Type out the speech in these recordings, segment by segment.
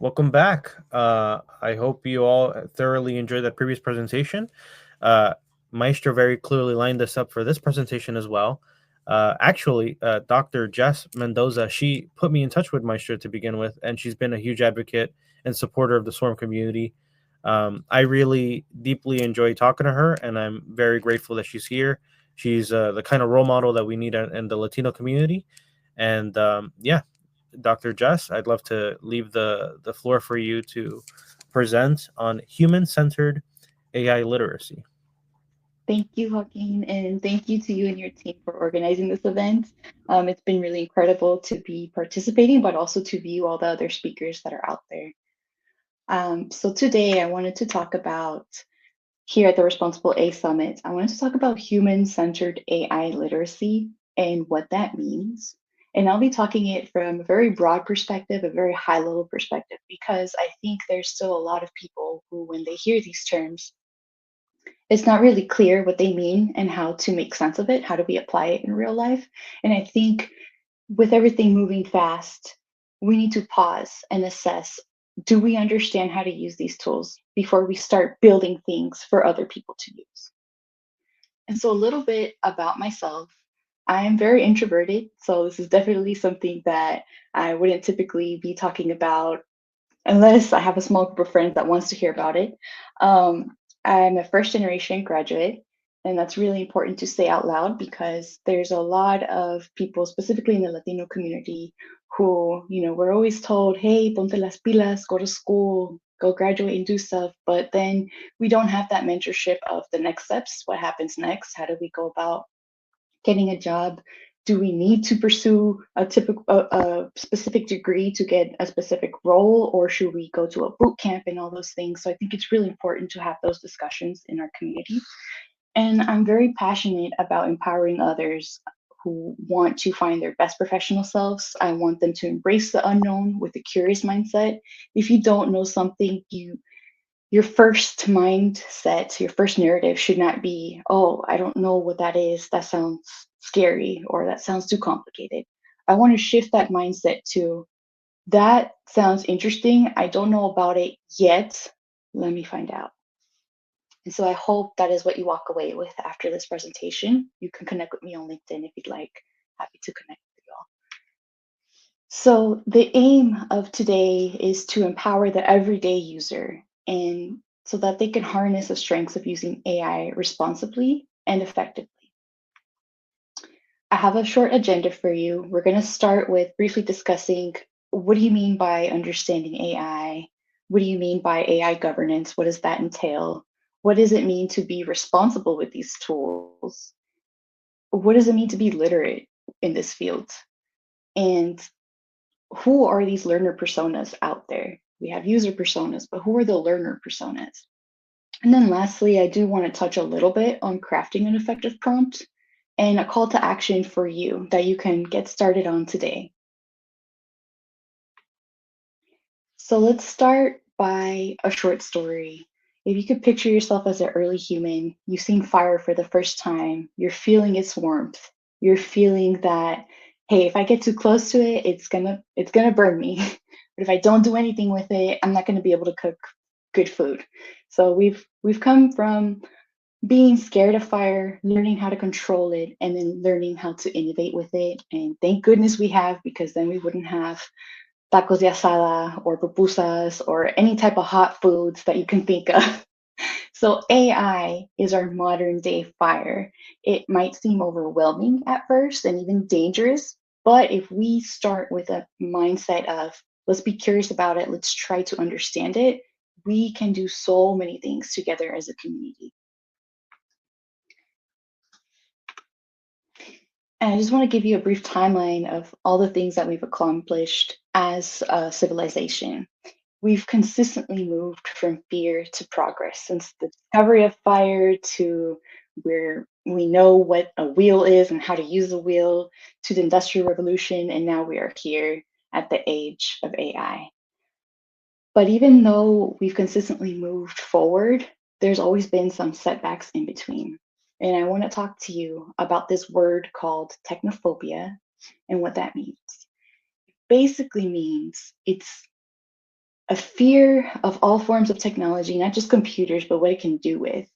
Welcome back. I hope you all thoroughly enjoyed that previous presentation. Uh, Maestro very clearly lined us up for this presentation as well. Dr. Jess Mendoza, she put me in touch with Maestro to begin with, and she's been a huge advocate and supporter of the Swarm community. I really deeply enjoy talking to her, and I'm very grateful that she's here. She's the kind of role model that we need in the Latino community. And yeah, Dr. Jess, I'd love to leave the floor for you to present on human-centered AI literacy. Thank you, Joaquin, and thank you to you and your team for organizing this event. It's been really incredible to be participating, but also to view all the other speakers that are out there. So today I wanted to talk about, here at the Responsible A Summit, I wanted to talk about human-centered AI literacy and what that means. And I'll be talking it from a very broad perspective, a very high-level perspective, because I think there's still a lot of people who, when they hear these terms, it's not really clear what they mean and how to make sense of it. How do we apply it in real life? And I think with everything moving fast, we need to pause and assess, do we understand how to use these tools before we start building things for other people to use? And so, a little bit about myself. I am very introverted. So, this is definitely something that I wouldn't typically be talking about unless I have a small group of friends that wants to hear about it. I'm a first generation graduate, and that's really important to say out loud because there's a lot of people, specifically in the Latino community, who, we're always told, hey, ponte las pilas, go to school, go graduate and do stuff. But then we don't have that mentorship of the next steps. What happens next? How do we go about getting a job? Do we need to pursue a specific degree to get a specific role, or should we go to a boot camp and all those things? So I think it's really important to have those discussions in our community. And I'm very passionate about empowering others who want to find their best professional selves. I want them to embrace the unknown with a curious mindset. If you don't know something, your first mindset, your first narrative should not be, oh, I don't know what that is. That sounds scary or that sounds too complicated. I want to shift that mindset to, that sounds interesting. I don't know about it yet. Let me find out. And so I hope that is what you walk away with after this presentation. You can connect with me on LinkedIn if you'd like. Happy to connect with you all. So the aim of today is to empower the everyday user and so that they can harness the strengths of using AI responsibly and effectively. I have a short agenda for you. We're going to start with briefly discussing, what do you mean by understanding AI? What do you mean by AI governance? What does that entail? What does it mean to be responsible with these tools? What does it mean to be literate in this field? And who are these learner personas out there? We have user personas, but who are the learner personas? And then lastly, I do want to touch a little bit on crafting an effective prompt and a call to action for you that you can get started on today. So let's start by a short story. If you could picture yourself as an early human, you've seen fire for the first time, you're feeling its warmth, you're feeling that, hey, if I get too close to it, it's gonna burn me. But if I don't do anything with it, I'm not gonna be able to cook good food. So we've come from being scared of fire, learning how to control it, and then learning how to innovate with it. And thank goodness we have, because then we wouldn't have tacos de asada or pupusas or any type of hot foods that you can think of. So AI is our modern day fire. It might seem overwhelming at first and even dangerous, but if we start with a mindset of, let's be curious about it, let's try to understand it, we can do so many things together as a community. And I just want to give you a brief timeline of all the things that we've accomplished as a civilization. We've consistently moved from fear to progress since the discovery of fire to where we know what a wheel is and how to use a wheel, to the Industrial Revolution, and now we are here at the age of AI. But even though we've consistently moved forward, there's always been some setbacks in between. And I want to talk to you about this word called technophobia and what that means. Basically means it's a fear of all forms of technology, not just computers, but what it can do with.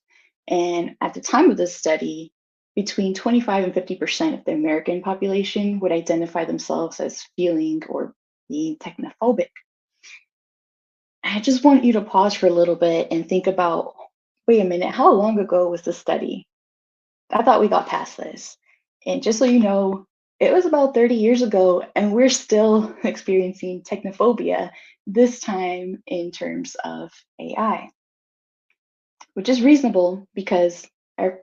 And at the time of this study, between 25 and 50% of the American population would identify themselves as feeling or being technophobic. I just want you to pause for a little bit and think about, wait a minute, how long ago was this study? I thought we got past this. And just so you know, it was about 30 years ago, and we're still experiencing technophobia, this time in terms of AI, which is reasonable because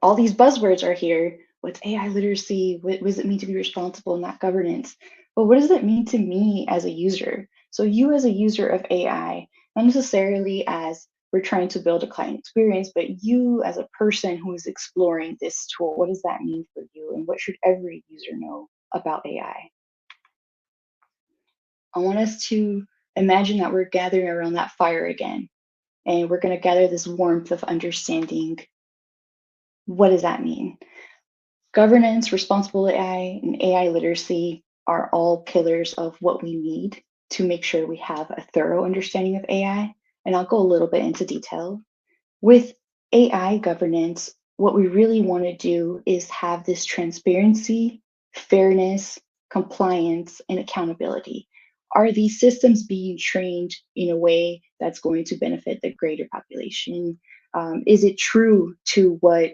all these buzzwords are here. What's AI literacy? What does it mean to be responsible, not governance? But what does it mean to me as a user? So, you as a user of AI, not necessarily as we're trying to build a client experience, but you as a person who is exploring this tool, what does that mean for you? And what should every user know about AI? I want us to imagine that we're gathering around that fire again, and we're going to gather this warmth of understanding. What does that mean? Governance, responsible AI, and AI literacy are all pillars of what we need to make sure we have a thorough understanding of AI. And I'll go a little bit into detail. With AI governance, what we really want to do is have this transparency, fairness, compliance, and accountability. Are these systems being trained in a way that's going to benefit the greater population? Is it true to what,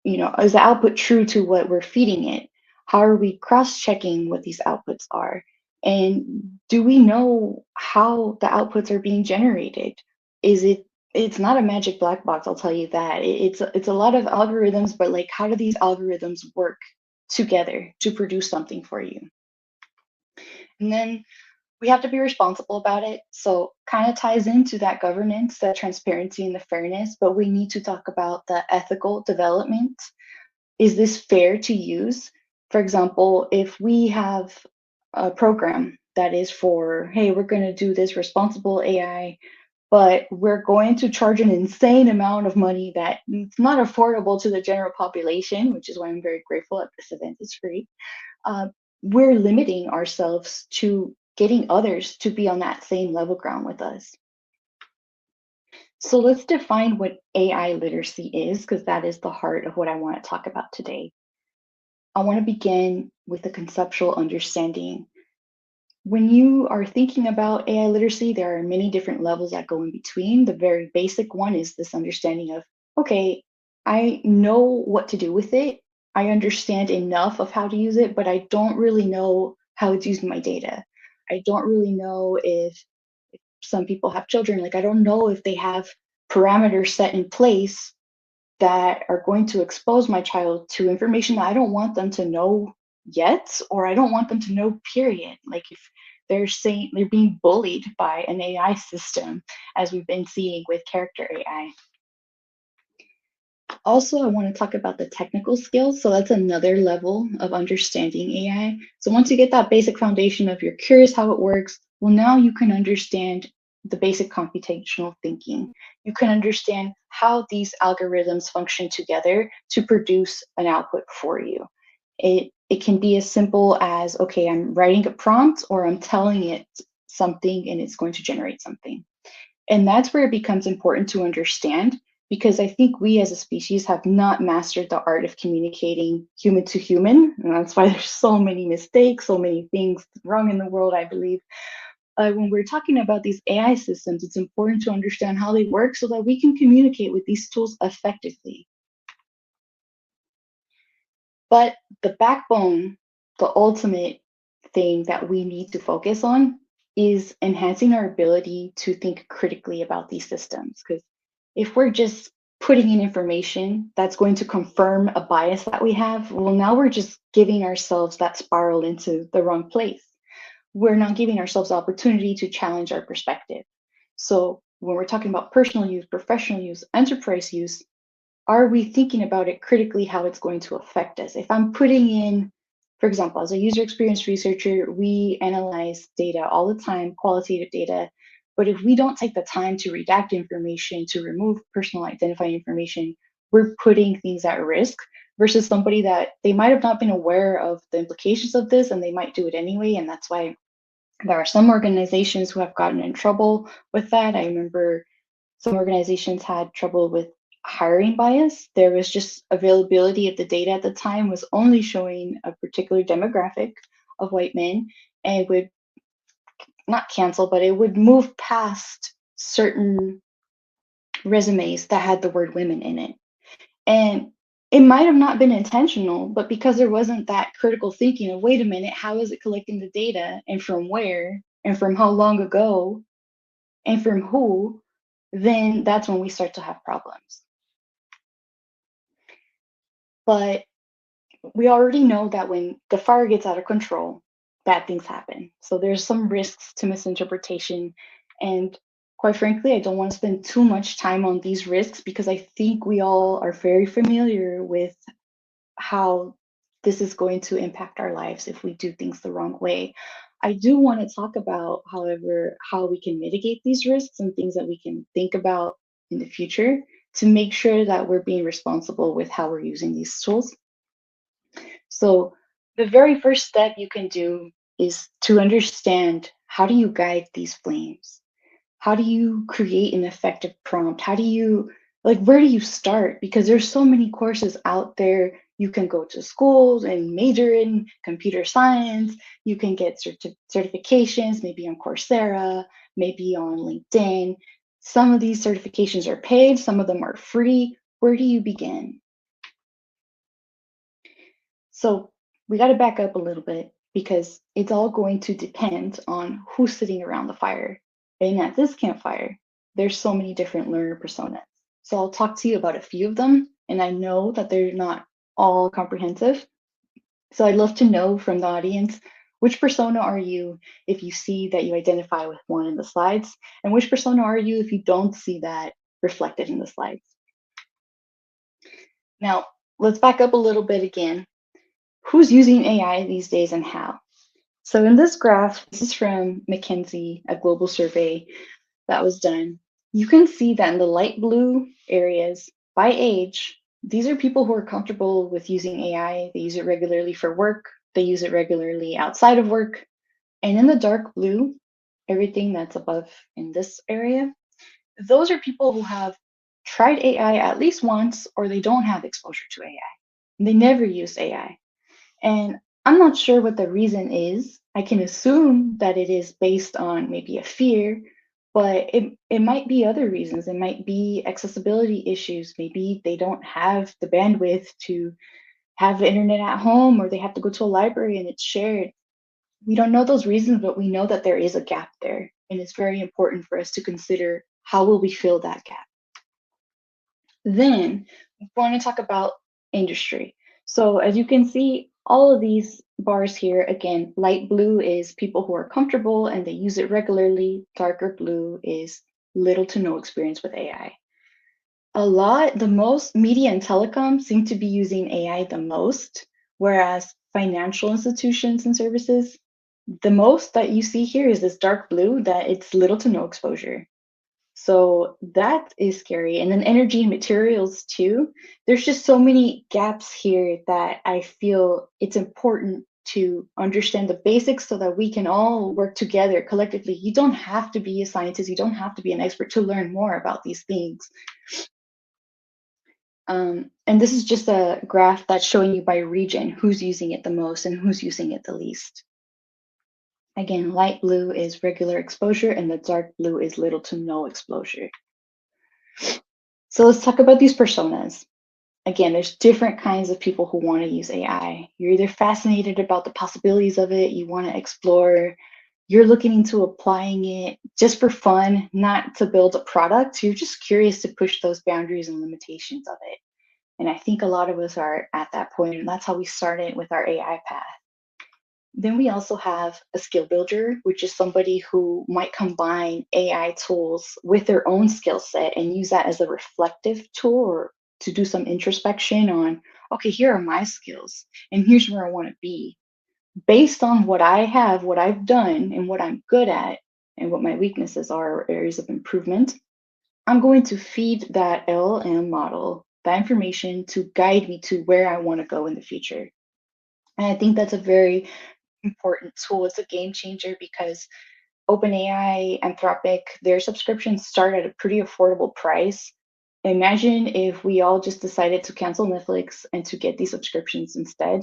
is the output true to what we're feeding it? How are we cross-checking what these outputs are? And do we know how the outputs are being generated? It's not a magic black box, I'll tell you that. It's a lot of algorithms, but like, how do these algorithms work together to produce something for you? And then we have to be responsible about it. So kind of ties into that governance, that transparency and the fairness, but we need to talk about the ethical development. Is this fair to use? For example, if we have a program that is for, hey, we're going to do this responsible AI, but we're going to charge an insane amount of money that it's not affordable to the general population, which is why I'm very grateful that this event is free. Uh, we're limiting ourselves to getting others to be on that same level ground with us. So let's define what AI literacy is, because that is the heart of what I want to talk about today. I want to begin with a conceptual understanding. When you are thinking about AI literacy, there are many different levels that go in between. The very basic one is this understanding of, okay, I know what to do with it. I understand enough of how to use it, but I don't really know how it's using my data. I don't really know if some people have children, like I don't know if they have parameters set in place that are going to expose my child to information that I don't want them to know yet, or I don't want them to know, period. Like if they're saying they're being bullied by an AI system, as we've been seeing with character AI. Also, I want to talk about the technical skills. So that's another level of understanding AI. So once you get that basic foundation of you're curious how it works, well, now you can understand the basic computational thinking. You can understand how these algorithms function together to produce an output for you. It can be as simple as, okay, I'm writing a prompt or I'm telling it something and it's going to generate something. And that's where it becomes important to understand, because I think we as a species have not mastered the art of communicating human to human. And that's why there's so many mistakes, so many things wrong in the world, I believe. When we're talking about these AI systems, it's important to understand how they work so that we can communicate with these tools effectively. But the backbone, the ultimate thing that we need to focus on is enhancing our ability to think critically about these systems. Because if we're just putting in information that's going to confirm a bias that we have, well, now we're just giving ourselves that spiral into the wrong place. We're not giving ourselves the opportunity to challenge our perspective. So when we're talking about personal use, professional use, enterprise use, are we thinking about it critically how it's going to affect us? If I'm putting in, for example, as a user experience researcher, we analyze data all the time, qualitative data. But if we don't take the time to redact information, to remove personal identifying information, we're putting things at risk versus somebody that they might have not been aware of the implications of this and they might do it anyway. And that's why There are some organizations who have gotten in trouble with that. I remember some organizations had trouble with hiring bias. There was just availability of the data at the time was only showing a particular demographic of white men, and it would not cancel, but it would move past certain resumes that had the word women in it. And it might have not been intentional, but because there wasn't that critical thinking of, wait a minute, how is it collecting the data and from where and from how long ago and from who, then that's when we start to have problems. But we already know that when the fire gets out of control, bad things happen. So there's some risks to misinterpretation. And quite frankly, I don't want to spend too much time on these risks because I think we all are very familiar with how this is going to impact our lives if we do things the wrong way. I do want to talk about, however, how we can mitigate these risks and things that we can think about in the future to make sure that we're being responsible with how we're using these tools. So, the very first step you can do is to understand, how do you guide these flames? How do you create an effective prompt? How do you, like, where do you start? Because there's so many courses out there. You can go to schools and major in computer science. You can get certifications, maybe on Coursera, maybe on LinkedIn. Some of these certifications are paid, some of them are free. Where do you begin? So we got to back up a little bit because it's all going to depend on who's sitting around the fire. And at this campfire, there's so many different learner personas. So I'll talk to you about a few of them, and I know that they're not all comprehensive. So I'd love to know from the audience, which persona are you if you see that you identify with one in the slides, and which persona are you if you don't see that reflected in the slides? Now, let's back up a little bit again. Who's using AI these days and how? So in this graph, this is from McKinsey, a global survey that was done. You can see that in the light blue areas by age, these are people who are comfortable with using AI. They use it regularly for work. They use it regularly outside of work. And in the dark blue, everything that's above in this area, those are people who have tried AI at least once, or they don't have exposure to AI. They never use AI. And I'm not sure what the reason is. I can assume that it is based on maybe a fear, but it might be other reasons. It might be accessibility issues. Maybe they don't have the bandwidth to have the internet at home, or they have to go to a library and it's shared. We don't know those reasons, but we know that there is a gap there. And it's very important for us to consider, how will we fill that gap? Then we want to talk about industry. So as you can see, all of these bars here, again, light blue is people who are comfortable and they use it regularly. Darker blue is little to no experience with AI. The most media and telecom seem to be using AI the most, whereas financial institutions and services, the most that you see here is this dark blue, that it's little to no exposure. So that is scary. And then energy and materials too. There's just so many gaps here that I feel it's important to understand the basics so that we can all work together collectively. You don't have to be a scientist, you don't have to be an expert to learn more about these things. And this is just a graph that's showing you by region who's using it the most and who's using it the least. Again, light blue is regular exposure and the dark blue is little to no exposure. So let's talk about these personas. Again, there's different kinds of people who want to use AI. You're either fascinated about the possibilities of it, you want to explore, you're looking into applying it just for fun, not to build a product. You're just curious to push those boundaries and limitations of it. And I think a lot of us are at that point, and that's how we started with our AI path. Then we also have a skill builder, which is somebody who might combine AI tools with their own skill set and use that as a reflective tool, or to do some introspection on, okay, here are my skills and here's where I want to be. Based on what I have, what I've done, and what I'm good at, and what my weaknesses are, or areas of improvement, I'm going to feed that LLM model that information to guide me to where I want to go in the future. And I think that's a very important tool. It's a game changer because OpenAI, Anthropic, their subscriptions start at a pretty affordable price. Imagine if we all just decided to cancel Netflix and to get these subscriptions instead,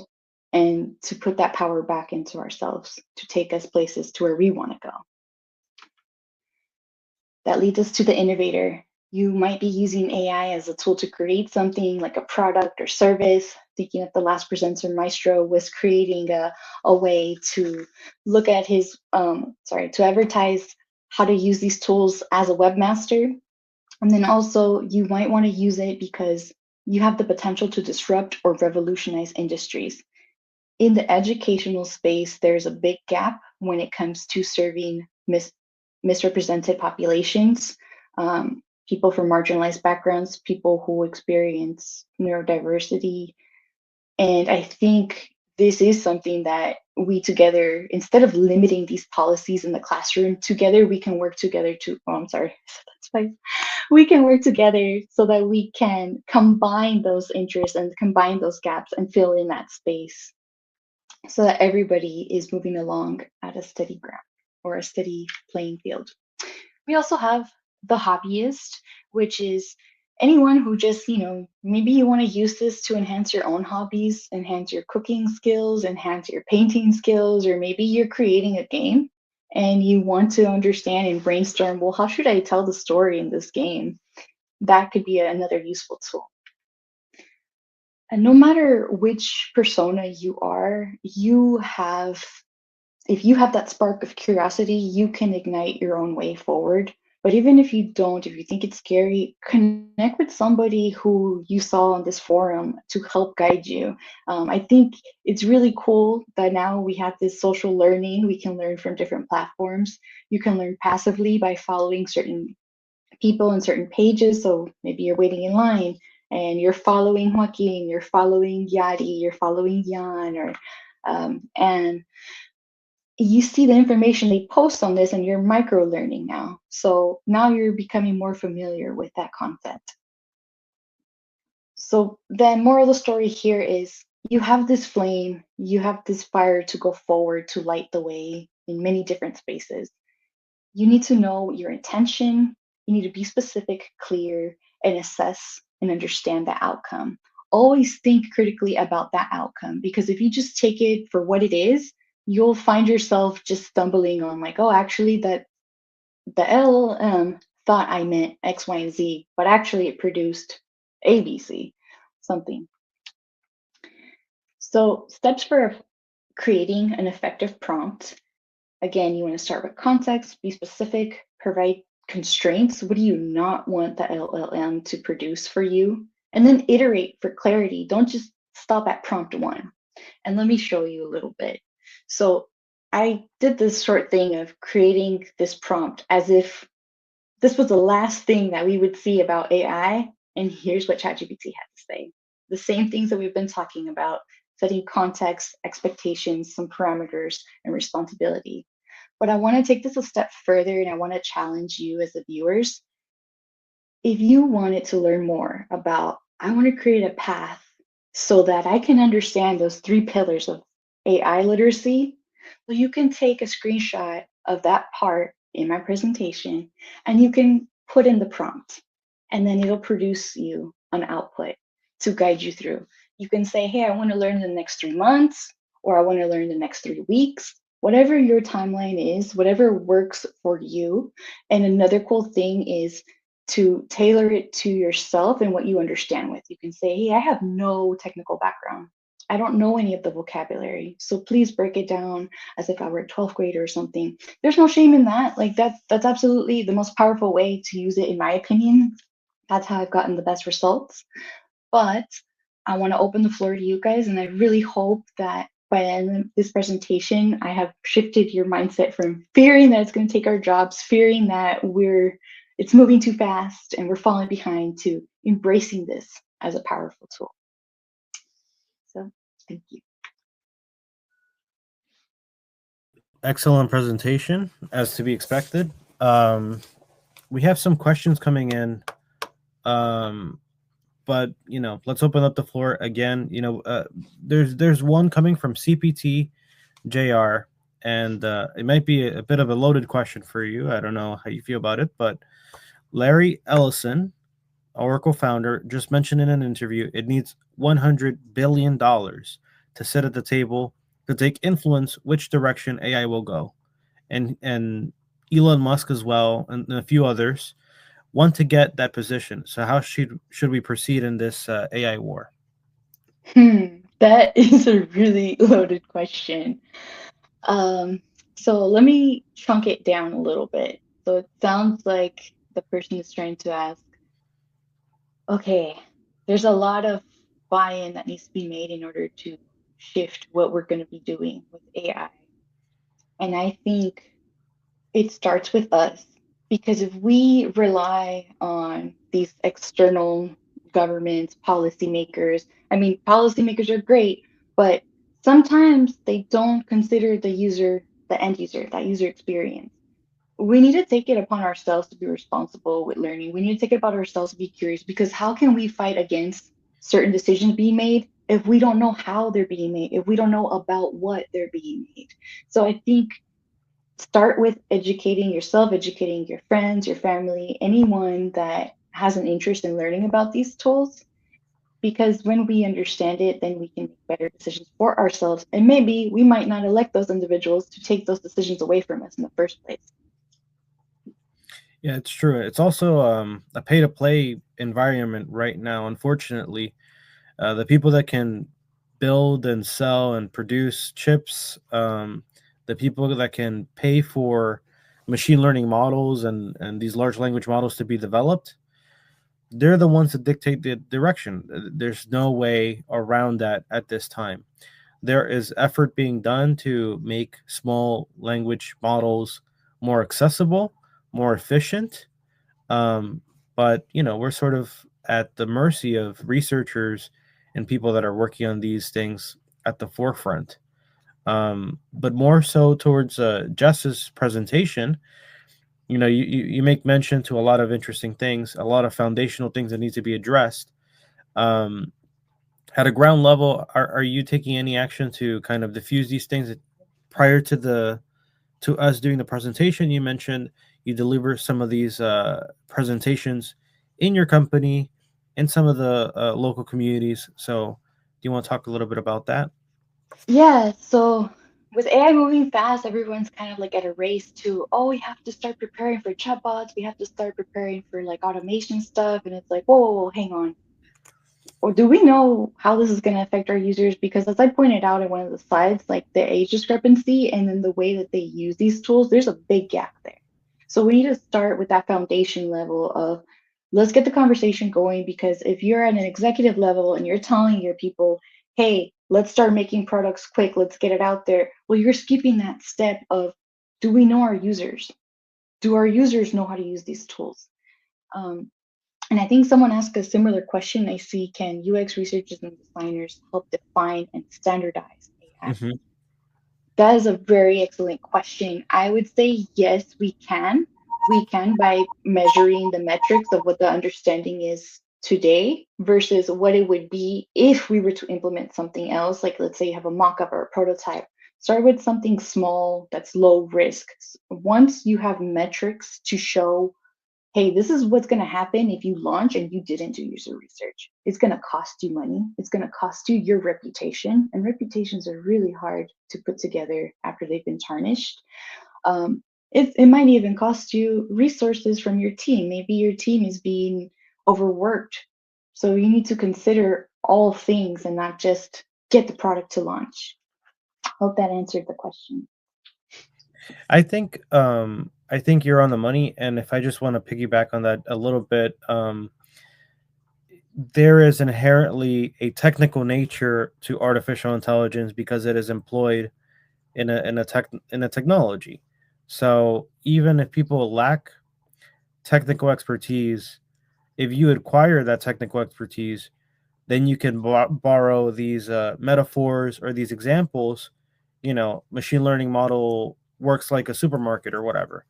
and to put that power back into ourselves to take us places to where we want to go. That leads us to the innovator. You might be using AI as a tool to create something like a product or service. Thinking of the last presenter, Maestro was creating a way to look at his, to advertise how to use these tools as a webmaster. And then also, you might want to use it because you have the potential to disrupt or revolutionize industries. In the educational space, there's a big gap when it comes to serving misrepresented populations, people from marginalized backgrounds, people who experience neurodiversity. And I think this is something that we together, instead of limiting these policies in the classroom, together we can work together to, oh, I'm sorry, that's fine. We can work together so that we can combine those interests and combine those gaps and fill in that space so that everybody is moving along at a steady ground or a steady playing field. We also have the hobbyist, which is anyone who just, maybe you want to use this to enhance your own hobbies, enhance your cooking skills, enhance your painting skills, or maybe you're creating a game and you want to understand and brainstorm, well, how should I tell the story in this game? That could be another useful tool. And no matter which persona you are, if you have that spark of curiosity, you can ignite your own way forward. But even if you don't, if you think it's scary, connect with somebody who you saw on this forum to help guide you. I think it's really cool that now we have this social learning. We can learn from different platforms. You can learn passively by following certain people and certain pages. So maybe you're waiting in line and you're following Joaquin, you're following Yadi, you're following Jan, and you see the information they post on this and you're micro learning now. So now you're becoming more familiar with that content. So the moral of the story here is you have this flame, you have this fire to go forward to light the way in many different spaces. You need to know your intention, you need to be specific, clear, and assess and understand the outcome. Always think critically about that outcome, because if you just take it for what it is, you'll find yourself just stumbling on like, oh, actually that the LLM thought I meant X, Y, and Z, but actually it produced ABC, something. So steps for creating an effective prompt. Again, you want to start with context, be specific, provide constraints. What do you not want the LLM to produce for you? And then iterate for clarity. Don't just stop at prompt one. And let me show you a little bit. So I did this short thing of creating this prompt as if this was the last thing that we would see about AI. And here's what ChatGPT had to say. The same things that we've been talking about, setting context, expectations, some parameters, and responsibility. But I want to take this a step further and I want to challenge you as the viewers. If you wanted to learn more about, I want to create a path so that I can understand those three pillars of AI literacy, well, you can take a screenshot of that part in my presentation and you can put in the prompt and then it'll produce you an output to guide you through. You can say, hey, I want to learn the next 3 months, or I want to learn the next 3 weeks, whatever your timeline is, whatever works for you. And another cool thing is to tailor it to yourself and what you understand with. You can say, hey, I have no technical background. I don't know any of the vocabulary. So please break it down as if I were a 12th grader or something. There's no shame in that. Like that's absolutely the most powerful way to use it, in my opinion. That's how I've gotten the best results. But I want to open the floor to you guys, and I really hope that by the end of this presentation, I have shifted your mindset from fearing that it's going to take our jobs, fearing that it's moving too fast and we're falling behind, to embracing this as a powerful tool. So thank you. Excellent presentation, as to be expected. We have some questions coming in, but let's open up the floor again. There's one coming from CPT JR, and it might be a bit of a loaded question for you. I don't know how you feel about it, but Larry Ellison, Oracle founder, just mentioned in an interview it needs $100 billion to sit at the table to take influence which direction AI will go. And Elon Musk as well, and a few others want to get that position. So how should we proceed in this AI war? That is a really loaded question. Um, so let me chunk it down a little bit. So it sounds like the person is trying to ask, okay, there's a lot of buy-in that needs to be made in order to shift what we're going to be doing with AI. And I think it starts with us because if we rely on these external governments, policymakers, I mean, policymakers are great, but sometimes they don't consider the user, the end user, that user experience. We need to take it upon ourselves to be responsible with learning. We need to take it upon ourselves to be curious because how can we fight against certain decisions being made if we don't know how they're being made, if we don't know about what they're being made? So I think start with educating yourself, educating your friends, your family, anyone that has an interest in learning about these tools. Because when we understand it, then we can make better decisions for ourselves. And maybe we might not elect those individuals to take those decisions away from us in the first place. Yeah, it's true. It's also a pay to play environment right now. Unfortunately, the people that can build and sell and produce chips, the people that can pay for machine learning models and these large language models to be developed, they're the ones that dictate the direction. There's no way around that at this time. There is effort being done to make small language models more accessible, more efficient, um, but we're sort of at the mercy of researchers and people that are working on these things at the forefront. But more so towards Jess's presentation, you make mention to a lot of interesting things, a lot of foundational things that need to be addressed. Um, at a ground level, are you taking any action to kind of diffuse these things prior to us doing the presentation? You mentioned you deliver some of these presentations in your company, in some of the local communities. So, do you want to talk a little bit about that? Yeah, so with AI moving fast, everyone's kind of like at a race to, oh, we have to start preparing for chatbots, we have to start preparing for like automation stuff. And it's like, whoa, whoa, whoa, hang on, or do we know how this is going to affect our users? Because as I pointed out in one of the slides, like the age discrepancy and then the way that they use these tools, there's a big gap there. So we need to start with that foundation level of let's get the conversation going. Because if you're at an executive level and you're telling your people, hey, let's start making products quick, let's get it out there. Well, you're skipping that step of do we know our users? Do our users know how to use these tools? Um, and I think someone asked a similar question. I see, can UX researchers and designers help define and standardize AI? Hmm. That is a very excellent question. I would say yes, we can. We can by measuring the metrics of what the understanding is today versus what it would be if we were to implement something else. Like, let's say you have a mock up or a prototype. Start with something small that's low risk. Once you have metrics to show, hey, this is what's going to happen if you launch and you didn't do user research. It's going to cost you money. It's going to cost you your reputation. And reputations are really hard to put together after they've been tarnished. Um, it might even cost you resources from your team. Maybe your team is being overworked. So you need to consider all things and not just get the product to launch. Hope that answered the question. I think you're on the money, and if I just want to piggyback on that a little bit, there is inherently a technical nature to artificial intelligence because it is employed in a technology. So even if people lack technical expertise, if you acquire that technical expertise, then you can borrow these metaphors or these examples. Machine learning model works like a supermarket or whatever.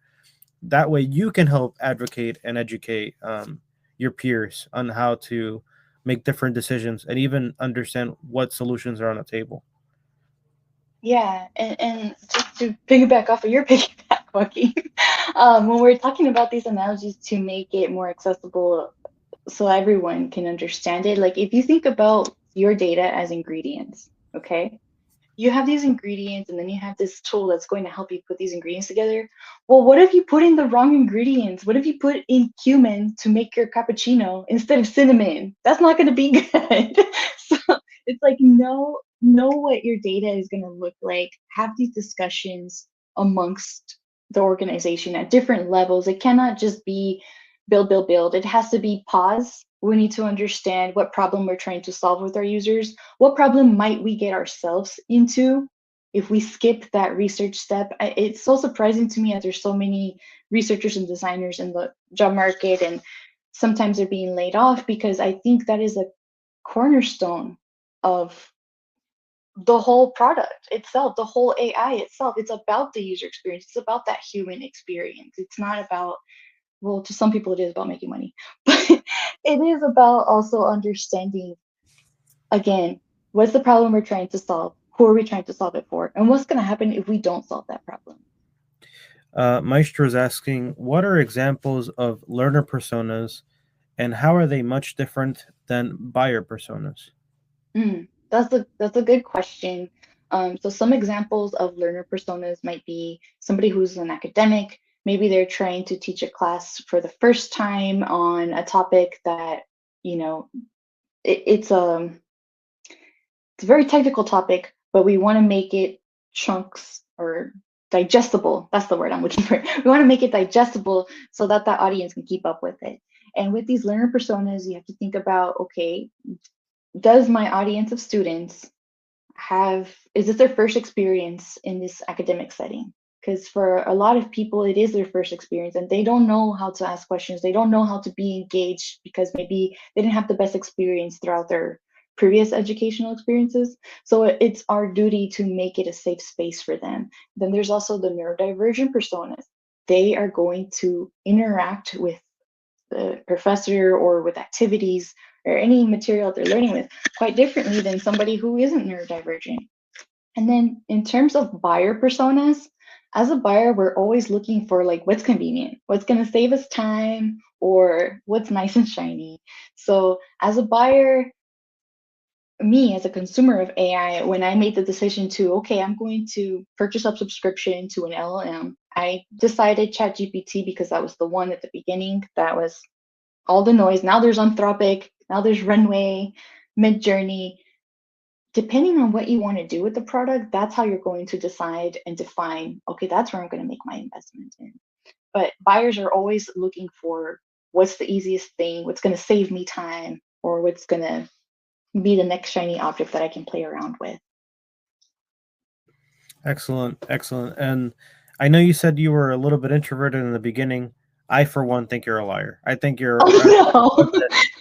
That way, you can help advocate and educate your peers on how to make different decisions and even understand what solutions are on the table. Yeah, and just to piggyback off of your piggyback, Joaquin, when we're talking about these analogies to make it more accessible so everyone can understand it, like if you think about your data as ingredients, okay? You have these ingredients and then you have this tool that's going to help you put these ingredients together. Well, what if you put in the wrong ingredients? What if you put in cumin to make your cappuccino instead of cinnamon? That's not going to be good. So it's like know what your data is going to look like. Have these discussions amongst the organization at different levels. It cannot just be build, build, build. It has to be pause. We need to understand what problem we're trying to solve with our users. What problem might we get ourselves into if we skip that research step? It's so surprising to me that there's so many researchers and designers in the job market, and sometimes they're being laid off because I think that is a cornerstone of the whole product itself, the whole AI itself. It's about the user experience. It's about that human experience. It's not about, well, to some people it is about making money, but it is about also understanding, again, what's the problem we're trying to solve? Who are we trying to solve it for? And what's going to happen if we don't solve that problem? Maestro is asking, what are examples of learner personas and how are they much different than buyer personas? That's a good question. So some examples of learner personas might be somebody who's an academic. Maybe they're trying to teach a class for the first time on a topic that, you know, it's a very technical topic, but we want to make it chunks or digestible. That's the word I'm looking for. We want to make it digestible so that the audience can keep up with it. And with these learner personas, you have to think about, okay, does my audience of students is this their first experience in this academic setting? Because for a lot of people, it is their first experience and they don't know how to ask questions. They don't know how to be engaged because maybe they didn't have the best experience throughout their previous educational experiences. So it's our duty to make it a safe space for them. Then there's also the neurodivergent personas. They are going to interact with the professor or with activities or any material they're learning with quite differently than somebody who isn't neurodivergent. And then in terms of buyer personas, as a buyer, we're always looking for like what's convenient, what's going to save us time, or what's nice and shiny. So as a buyer, me as a consumer of AI, when I made the decision to, okay, I'm going to purchase a subscription to an LLM, I decided ChatGPT because that was the one at the beginning that was all the noise. Now there's Anthropic, now there's Runway, Midjourney. Depending on what you want to do with the product, that's how you're going to decide and define, okay, that's where I'm going to make my investment in. But buyers are always looking for what's the easiest thing, what's going to save me time, or what's going to be the next shiny object that I can play around with. Excellent, excellent. And I know you said you were a little bit introverted in the beginning. I, for one, think you're a liar. I think you're. Oh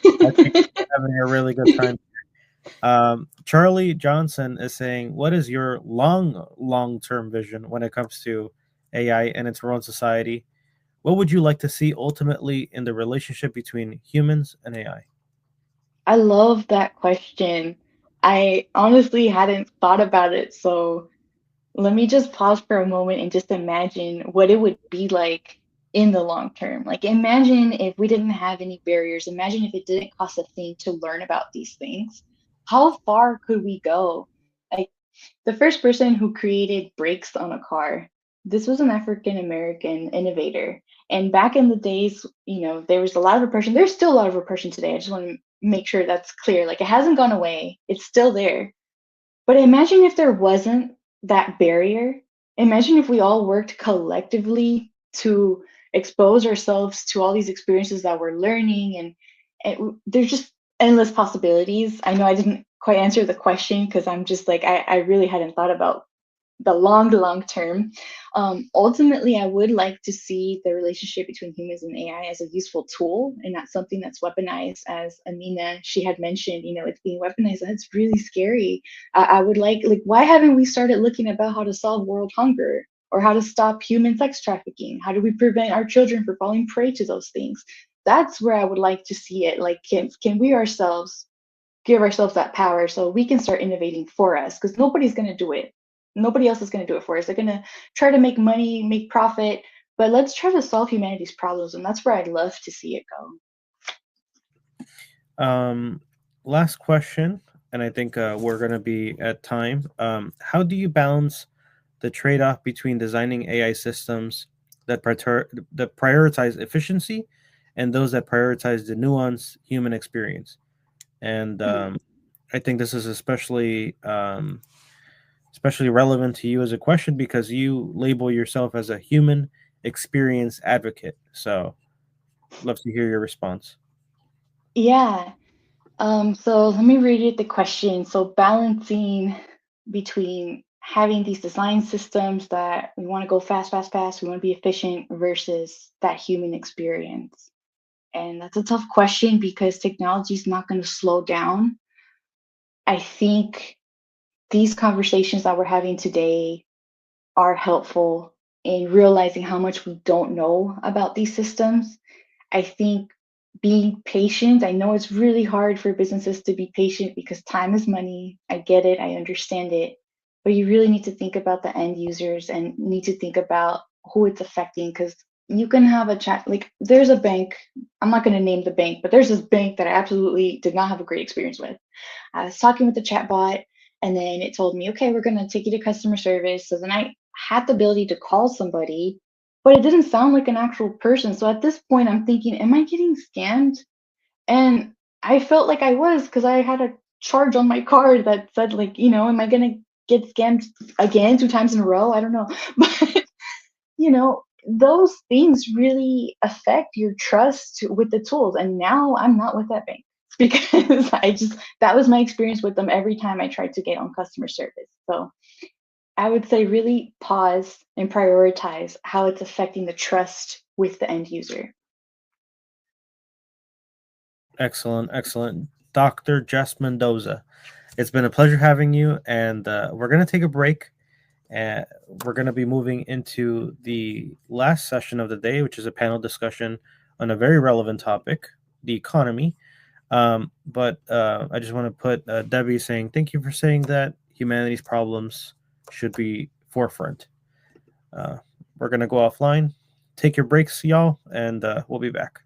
I think no. you're having a really good time. Charlie Johnson is saying, "What is your long term vision when it comes to AI and its role in society? What would you like to see ultimately in the relationship between humans and AI?" I love that question. I honestly hadn't thought about it, so let me just pause for a moment and just imagine what it would be like in the long term. Like, imagine if we didn't have any barriers. Imagine if it didn't cost a thing to learn about these things. How far could we go? Like, the first person who created brakes on a car, this was an African American innovator. And back in the days, there was a lot of oppression. There's still a lot of oppression today. I just want to make sure that's clear. Like, it hasn't gone away, it's still there. But imagine if there wasn't that barrier. Imagine if we all worked collectively to expose ourselves to all these experiences that we're learning, and there's just endless possibilities. I know I didn't quite answer the question because I'm just like, I really hadn't thought about the long term. Ultimately, I would like to see the relationship between humans and AI as a useful tool and not something that's weaponized. As Amina, she had mentioned, it's being weaponized. That's really scary. I would like, why haven't we started looking about how to solve world hunger or how to stop human sex trafficking? How do we prevent our children from falling prey to those things? That's where I would like to see it. Like, can we ourselves give ourselves that power so we can start innovating for us? Because nobody's going to do it. Nobody else is going to do it for us. They're going to try to make money, make profit, but let's try to solve humanity's problems. And that's where I'd love to see it go. Um, Last question, and I think we're going to be at time. How do you balance the trade off between designing AI systems that prioritize efficiency and those that prioritize the nuanced human experience? And Hmm. I think this is especially relevant to you as a question because you label yourself as a human experience advocate. So, love to hear your response. Yeah. So let me read the question. So balancing between having these design systems that we want to go fast, fast, fast, we want to be efficient versus that human experience. And that's a tough question because technology is not going to slow down. I think these conversations that we're having today are helpful in realizing how much we don't know about these systems. I think being patient, I know it's really hard for businesses to be patient because time is money. I get it, I understand it. But you really need to think about the end users and need to think about who it's affecting because you can have a chat. Like, there's a bank, I'm not going to name the bank, but there's this bank that I absolutely did not have a great experience with. I was talking with the chatbot, and then it told me, okay, we're going to take you to customer service. So then I had the ability to call somebody, but it didn't sound like an actual person. So at this point, I'm thinking, am I getting scammed? And I felt like I was because I had a charge on my card that said, like, am I going to get scammed again 2 times in a row? I don't know. But those things really affect your trust with the tools. And now I'm not with that bank because that was my experience with them every time I tried to get on customer service. So I would say really pause and prioritize how it's affecting the trust with the end user. Excellent, excellent. Dr. Jess Mendoza. It's been a pleasure having you, and we're going to take a break. And we're going to be moving into the last session of the day, which is a panel discussion on a very relevant topic, the economy. But I just want to put Debbie saying thank you for saying that humanity's problems should be forefront. Uh, we're going to go offline. Take your breaks, y'all, and we'll be back.